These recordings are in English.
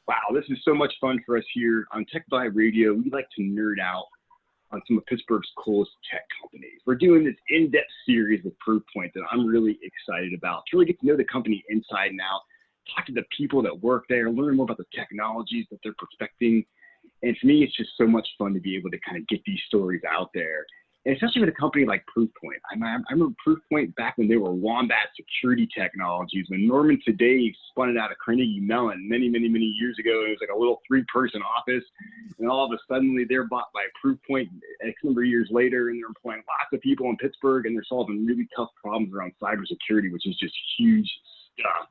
Wow, this is so much fun for us here on TechVibe Radio. We like to nerd out on some of Pittsburgh's coolest tech companies. We're doing this in-depth series with Proofpoint that I'm really excited about. To really get to know the company inside and out, talk to the people that work there, learn more about the technologies that they're perfecting. And for me, it's just so much fun to be able to kind of get these stories out there. And especially with a company like Proofpoint. I remember Proofpoint back when they were Wombat Security Technologies, when Norman Today spun it out of Carnegie Mellon many years ago. It was like a little 3-person office. And all of a sudden, they're bought by Proofpoint X number of years later, and they're employing lots of people in Pittsburgh, and they're solving really tough problems around cybersecurity, which is just huge stuff.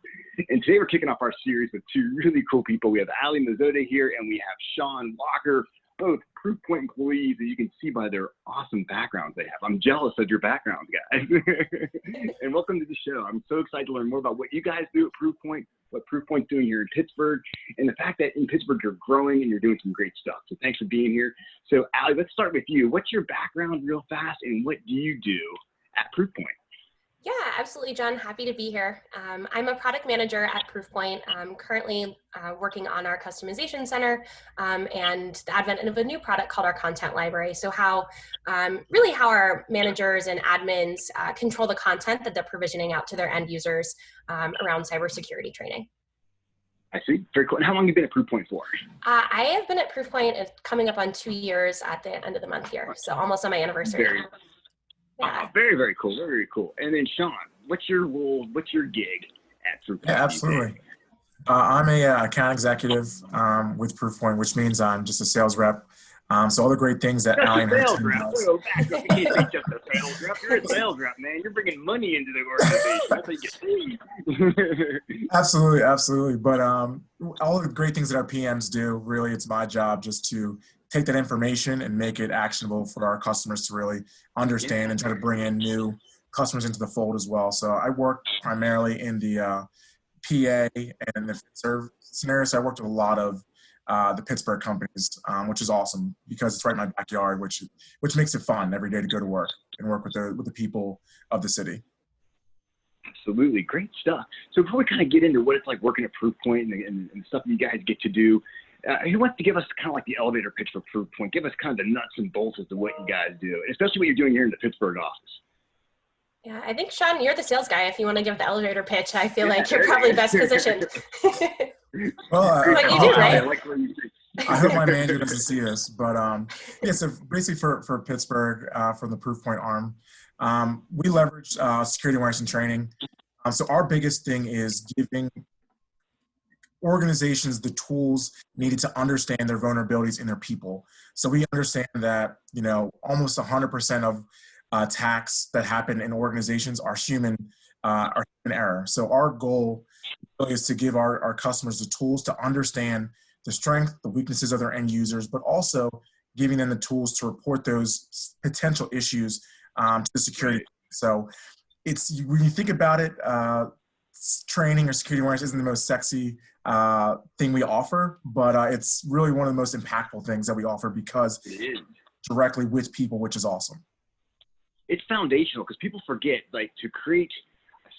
And today we're kicking off our series with two really cool people. We have Mazzota here, and we have Sean Walker, both Proofpoint employees that you can see by their awesome backgrounds they have. I'm jealous of your backgrounds, guys. And welcome to the show. I'm so excited to learn more about what you guys do at Proofpoint, what Proofpoint's doing here in Pittsburgh, and the fact that in Pittsburgh you're growing and you're doing some great stuff. So thanks for being here. So Allie, let's start with you. What's your background real fast, and what do you do at Proofpoint? Yeah, absolutely, John. Happy to be here. I'm a product manager at Proofpoint. I'm currently working on our customization center and the advent of a new product called our content library. So really how our managers and admins control the content that they're provisioning out to their end users around cybersecurity training. I see. Very cool. And how long have you been at Proofpoint for? I have been at Proofpoint coming up on 2 years at the end of the month here. So almost on my anniversary. Yeah. Very cool. Very cool. And then Sean, what's your role? What's your gig at Proofpoint? Yeah, absolutely. I'm a account executive with Proofpoint, which means I'm just a sales rep. So all the great things that Allie mentioned. You can't say just a sales rep. You're a sales rep, man. You're bringing money into the organization. That's how you get paid. Absolutely. But all the great things that our PMs do, really, it's my job just to take that information and make it actionable for our customers to really understand and try to bring in new customers into the fold as well. So I work primarily in the PA and the serve scenario. So I worked with a lot of the Pittsburgh companies, which is awesome because it's right in my backyard, which makes it fun every day to go to work and work with the people of the city. Absolutely. Great stuff. So before we kind of get into what it's like working at Proofpoint and stuff that you guys get to do, who wants to give us kind of like the elevator pitch for Proofpoint? Give us kind of the nuts and bolts as to what you guys do, especially what you're doing here in the Pittsburgh office. Yeah, I think, Sean, you're the sales guy. If you want to give the elevator pitch, I feel like you're probably best positioned. Well, but you do, right? I hope my manager doesn't see this, but yeah, so basically for Pittsburgh, from the Proofpoint arm, we leverage security awareness and training. So our biggest thing is giving organizations the tools needed to understand their vulnerabilities in their people. So we understand that, almost 100% of attacks that happen in organizations are human error. So our goal is to give our customers the tools to understand the strength, the weaknesses of their end users, but also giving them the tools to report those potential issues to the security. So when you think about it, training or security awareness isn't the most sexy thing we offer, but it's really one of the most impactful things that we offer because directly with people, which is awesome. It's foundational because people forget, like, to create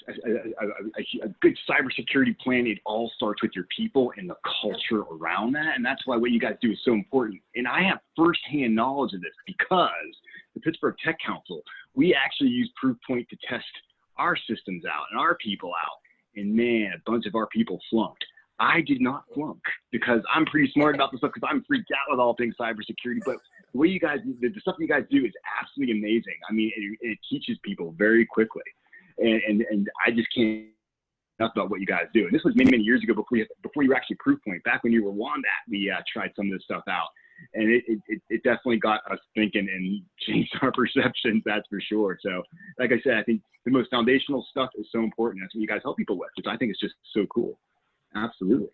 a good cybersecurity plan, it all starts with your people and the culture around that. And that's why what you guys do is so important. And I have firsthand knowledge of this because the Pittsburgh Tech Council, we actually use Proofpoint to test our systems out and our people out. And man, a bunch of our people flunked. I did not flunk because I'm pretty smart about this stuff because I'm freaked out with all things cybersecurity. But the way you guys, the stuff you guys do is absolutely amazing. I mean, it teaches people very quickly. And I just can't enough about what you guys do. And this was many years ago before you were actually Proofpoint. Back when you were Wombat, we tried some of this stuff out. And it definitely got us thinking and changed our perceptions, that's for sure. So like I said, I think the most foundational stuff is so important. That's what you guys help people with, which I think is just so cool. Absolutely.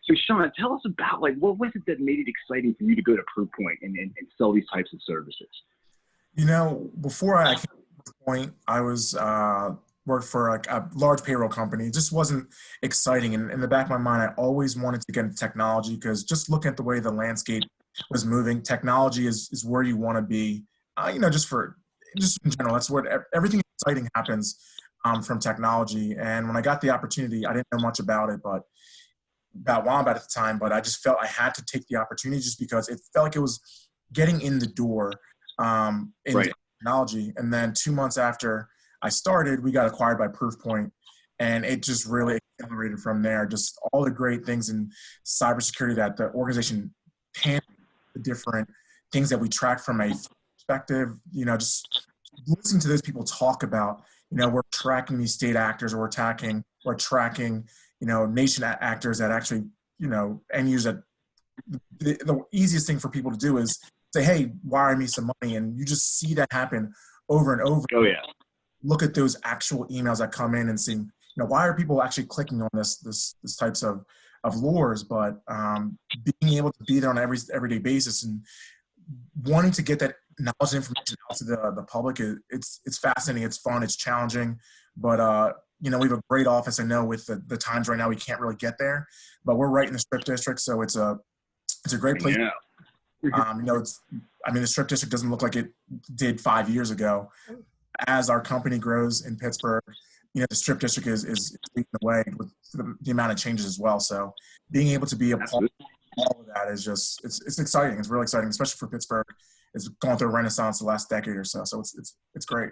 So Sean, tell us about, like, what was it that made it exciting for you to go to Proofpoint and sell these types of services? Before I came to Proofpoint, I was worked for a large payroll company. It just wasn't exciting. And in the back of my mind, I always wanted to get into technology because just looking at the way the landscape was moving, technology is where you want to be, just in general. That's where everything exciting happens from technology. And when I got the opportunity, I didn't know much about it, but about Wombat at the time, but I just felt I had to take the opportunity just because it felt like it was getting in the door in technology. And then 2 months after I started, we got acquired by Proofpoint, and it just really accelerated from there. Just all the great things in cybersecurity that the organization can, the different things that we track from a perspective, just listening to those people talk about, we're tracking these state actors, or we're tracking, nation actors that actually, end users. The easiest thing for people to do is say, hey, wire me some money. And you just see that happen over and over. Oh, yeah. Look at those actual emails that come in and see, why are people actually clicking on this types of lures? But being able to be there on an everyday basis and wanting to get that knowledge and information out to the public, it's fascinating, it's fun, it's challenging. But we have a great office. I know with the times right now we can't really get there, but we're right in the Strip District, so it's a great place. Yeah. The Strip District doesn't look like it did 5 years ago. As our company grows in Pittsburgh, the Strip District is leading the way with the amount of changes as well. So being able to be a part of all of that is just, it's exciting. It's really exciting, especially for Pittsburgh. It's gone through a renaissance the last decade or so. So it's great.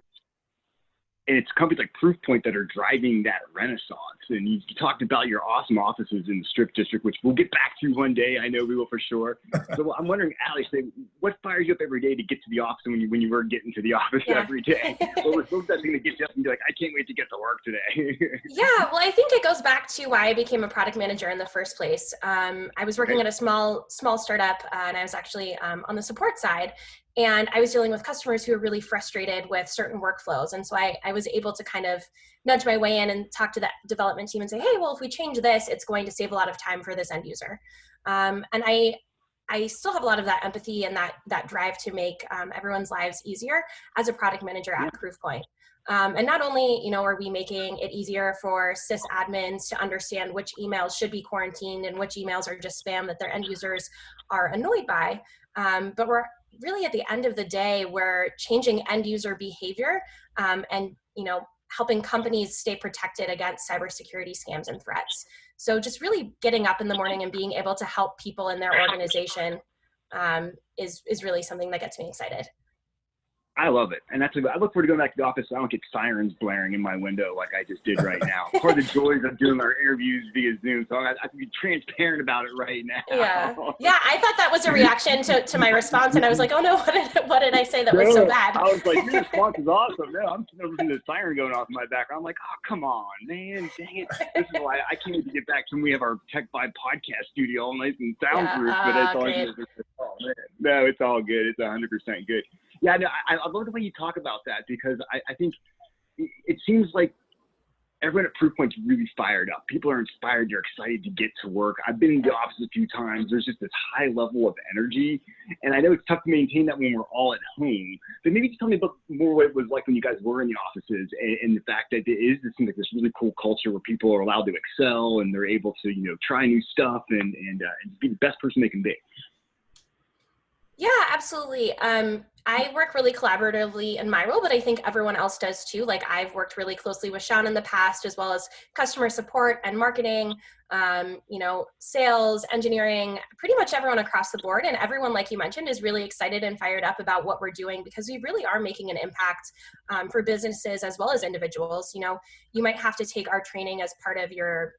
And it's companies like Proofpoint that are driving that renaissance. And you talked about your awesome offices in the Strip District, which we'll get back to one day. I know we will for sure. So I'm wondering, Alex, what fires you up every day to get to the office when you were getting to the office every day? What was that thing that gets you up and be like, I can't wait to get to work today? Yeah, well, I think it goes back to why I became a product manager in the first place. I was working at a small startup, and I was actually on the support side. And I was dealing with customers who were really frustrated with certain workflows. And so I was able to kind of nudge my way in and talk to that development team and say, hey, well, if we change this, it's going to save a lot of time for this end user. And I still have a lot of that empathy and that drive to make everyone's lives easier as a product manager at Proofpoint. And not only, are we making it easier for sysadmins to understand which emails should be quarantined and which emails are just spam that their end users are annoyed by, but we're really at the end of the day, we're changing end user behavior and helping companies stay protected against cybersecurity scams and threats. So just really getting up in the morning and being able to help people in their organization is really something that gets me excited. I love it. And I look forward to going back to the office so I don't get sirens blaring in my window like I just did right now. Part of the joys of doing our interviews via Zoom. So I can be transparent about it right now. Yeah. I thought that was a reaction to my response. And I was like, oh no, what did I say that was so bad? I was like, your response is awesome. No, I'm listening to the siren going off in my background. I'm like, oh, come on, man. Dang it. This is why I can't wait to get back to when we have our TechVibe podcast studio all nice and soundproof. But it's all good. Oh, man. No, it's all good. It's 100% good. Yeah, no, I love the way you talk about that because I think it seems like everyone at Proofpoint's really fired up. People are inspired. They're excited to get to work. I've been in the office a few times. There's just this high level of energy. And I know it's tough to maintain that when we're all at home. But maybe just tell me about more what it was like when you guys were in the offices and the fact that it seems like this really cool culture where people are allowed to excel and they're able to, try new stuff and be the best person they can be. Yeah, absolutely. I work really collaboratively in my role, but I think everyone else does too. Like I've worked really closely with Sean in the past, as well as customer support and marketing, sales, engineering, pretty much everyone across the board. And everyone, like you mentioned, is really excited and fired up about what we're doing because we really are making an impact for businesses as well as individuals. You might have to take our training as part of your,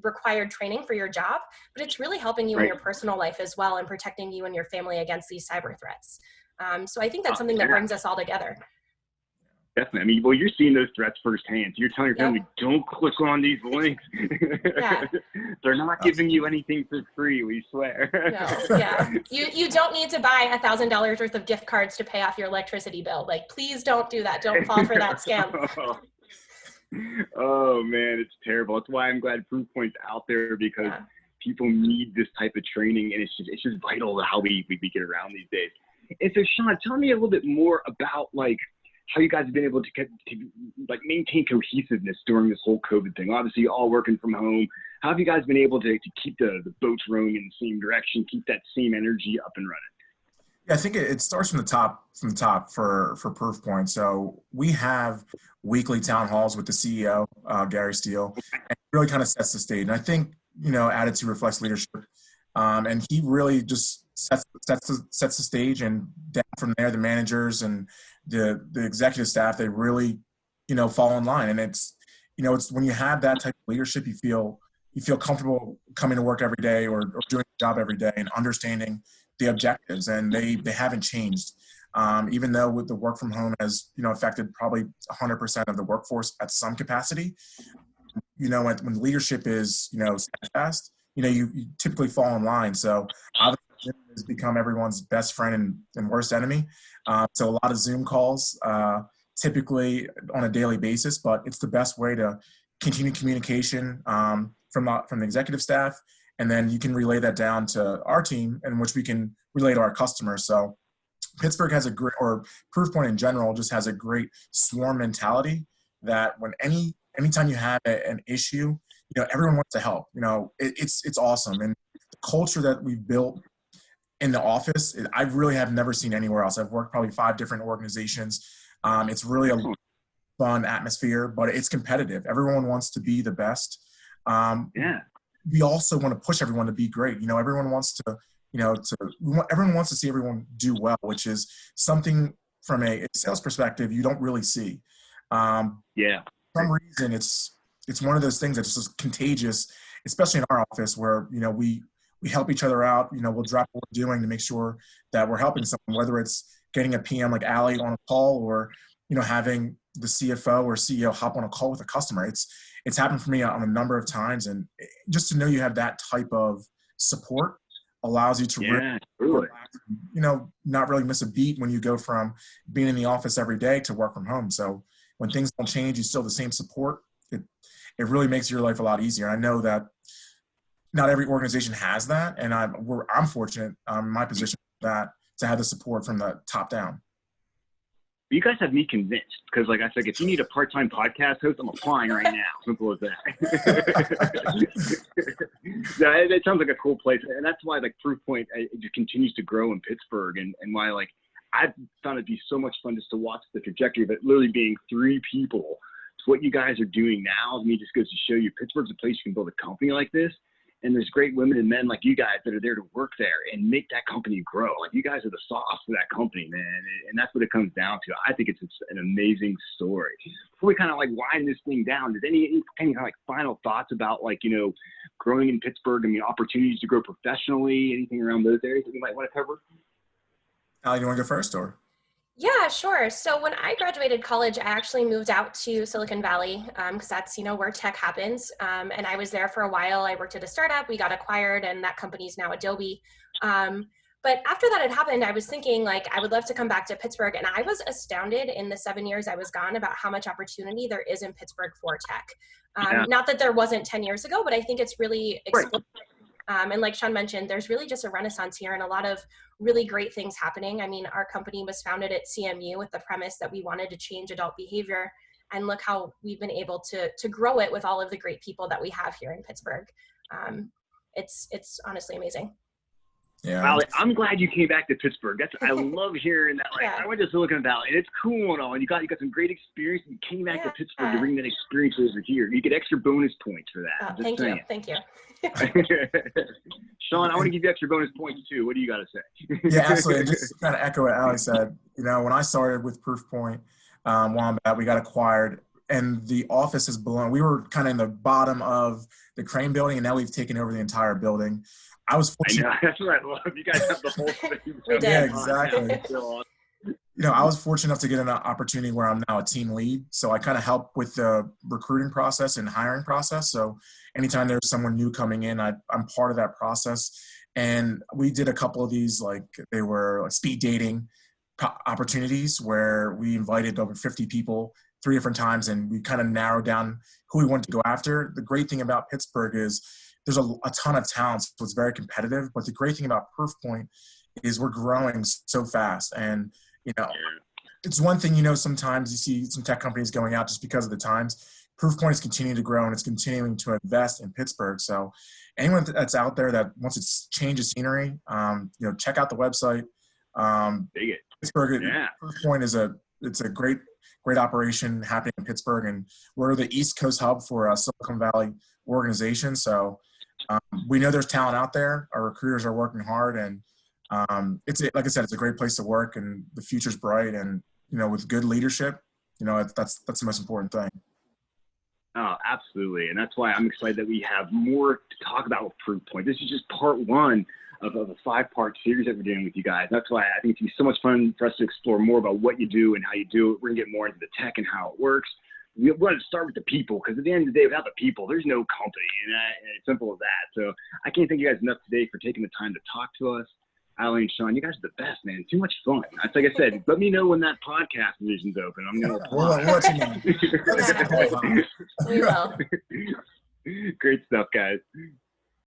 required training for your job, but it's really helping you in your personal life as well and protecting you and your family against these cyber threats. So I think that's something that brings us all together. Definitely. You're seeing those threats firsthand. So you're telling your family, don't click on these links. They're not giving you anything for free, we swear. No, yeah. You don't need to buy $1,000 worth of gift cards to pay off your electricity bill. Like, please don't do that. Don't fall for that scam. Oh man, it's terrible. That's why I'm glad Proofpoint's out there because people need this type of training, and it's just vital to how we get around these days. And so, Sean, tell me a little bit more about how you guys have been able to maintain cohesiveness during this whole COVID thing. Obviously, you're all working from home. How have you guys been able to keep the boats rowing in the same direction, keep that same energy up and running? Yeah, I think it starts from the top for Proofpoint. So we have weekly town halls with the CEO, Gary Steele, and it really kind of sets the stage. And I think attitude reflects leadership. And he really just sets the stage, and down from there, the managers and the executive staff, they really, fall in line. And it's when you have that type of leadership, you feel comfortable coming to work every day or doing the job every day and understanding the objectives, and they haven't changed. Even though with the work from home has, affected probably 100% of the workforce at some capacity, when leadership is, steadfast, you typically fall in line. So obviously Zoom has become everyone's best friend and worst enemy. So a lot of Zoom calls, typically on a daily basis, but it's the best way to continue communication from the executive staff. And then you can relay that down to our team, in which we can relay to our customers. So Pittsburgh has or Proofpoint in general just has a great swarm mentality that anytime you have an issue, everyone wants to help. It's awesome. And the culture that we've built in the office, I really have never seen anywhere else. I've worked probably 5 different organizations. It's really a fun atmosphere, but it's competitive. Everyone wants to be the best. We also want to push everyone to be great. Everyone wants to, everyone wants to see everyone do well, which is something from a sales perspective you don't really see. For some reason, it's one of those things that's just contagious, especially in our office where, we help each other out. We'll drop what we're doing to make sure that we're helping someone, whether it's getting a PM like Allie on a call or, having the CFO or CEO hop on a call with a customer. It's happened for me on a number of times. And just to know you have that type of support allows you to really relax, not really miss a beat when you go from being in the office every day to work from home. So when things don't change, you still have the same support. It really makes your life a lot easier. I know that not every organization has that, and I'm fortunate in my position to have the support from the top down. You guys have me convinced, because like I said, if you need a part-time podcast host, I'm applying right now. Simple as that. It sounds like a cool place, and that's why like Proofpoint it just continues to grow in Pittsburgh, and why like I've found it to be so much fun just to watch the trajectory of it literally being 3 people. So what you guys are doing now, just goes to show you Pittsburgh's a place you can build a company like this. And there's great women and men like you guys that are there to work there and make that company grow. Like you guys are the sauce for that company, man. And that's what it comes down to. I think it's an amazing story. Before we kind of like wind this thing down, did any kind of like final thoughts about like, growing in Pittsburgh? Opportunities to grow professionally, anything around those areas that you might want to cover? Allie, you want to go first or? Yeah, sure. So when I graduated college, I actually moved out to Silicon Valley because that's, where tech happens. And I was there for a while. I worked at a startup. We got acquired, and that company's now Adobe. But after that had happened, I was thinking like I would love to come back to Pittsburgh. And I was astounded in the 7 years I was gone about how much opportunity there is in Pittsburgh for tech. Not that there wasn't 10 years ago, but I think it's really exploded. And like Sean mentioned, there's really just a renaissance here and a lot of really great things happening. Our company was founded at CMU with the premise that we wanted to change adult behavior, and look how we've been able to grow it with all of the great people that we have here in Pittsburgh. It's honestly amazing. Yeah. Wow, I'm glad you came back to Pittsburgh. I love hearing that. Like, I went to Silicon Valley, and it's cool and all. And you got some great experience. And you came back to Pittsburgh to bring that experience over here. You get extra bonus points for that. Thank you. Sean, I want to give you extra bonus points too. What do you got to say? Yeah, absolutely. And just to kind of echo what Allie said, when I started with Proofpoint, Wombat, we got acquired, and the office has blown. We were kind of in the bottom of the crane building, and now we've taken over the entire building. I was fortunate. I know, that's what I love. You guys have the whole thing. Yeah, exactly. I was fortunate enough to get an opportunity where I'm now a team lead. So I kind of help with the recruiting process and hiring process. So anytime there's someone new coming in, I'm part of that process. And we did a couple of these, like they were like speed dating opportunities where we invited over 50 people 3 different times, and we kind of narrowed down who we wanted to go after. The great thing about Pittsburgh is there's a ton of talent, so it's very competitive. But the great thing about Proofpoint is we're growing so fast. And, it's one thing, sometimes you see some tech companies going out just because of the times. Proofpoint is continuing to grow, and it's continuing to invest in Pittsburgh. So anyone that's out there that wants to change the scenery, check out the website. Pittsburgh, Proofpoint it's a great operation happening in Pittsburgh, and we're the East Coast hub for a Silicon Valley organization. So We know there's talent out there. Our recruiters are working hard, and like I said, it's a great place to work, and the future's bright. And with good leadership, that's the most important thing. Oh, absolutely. And that's why I'm excited that we have more to talk about with Proofpoint. This is just part one of a 5-part series that we're doing with you guys. That's why I think it's going to be so much fun for us to explore more about what you do and how you do it. We're going to get more into the tech and how it works. We want to start with the people, because at the end of the day, without the people, there's no company. And it's simple as that. So I can't thank you guys enough today for taking the time to talk to us. Allie and Sean, you guys are the best, man. Too much fun. That's like I said, let me know when that podcast division's open. I'm going to apply. We'll let you know. We will. Great stuff, guys.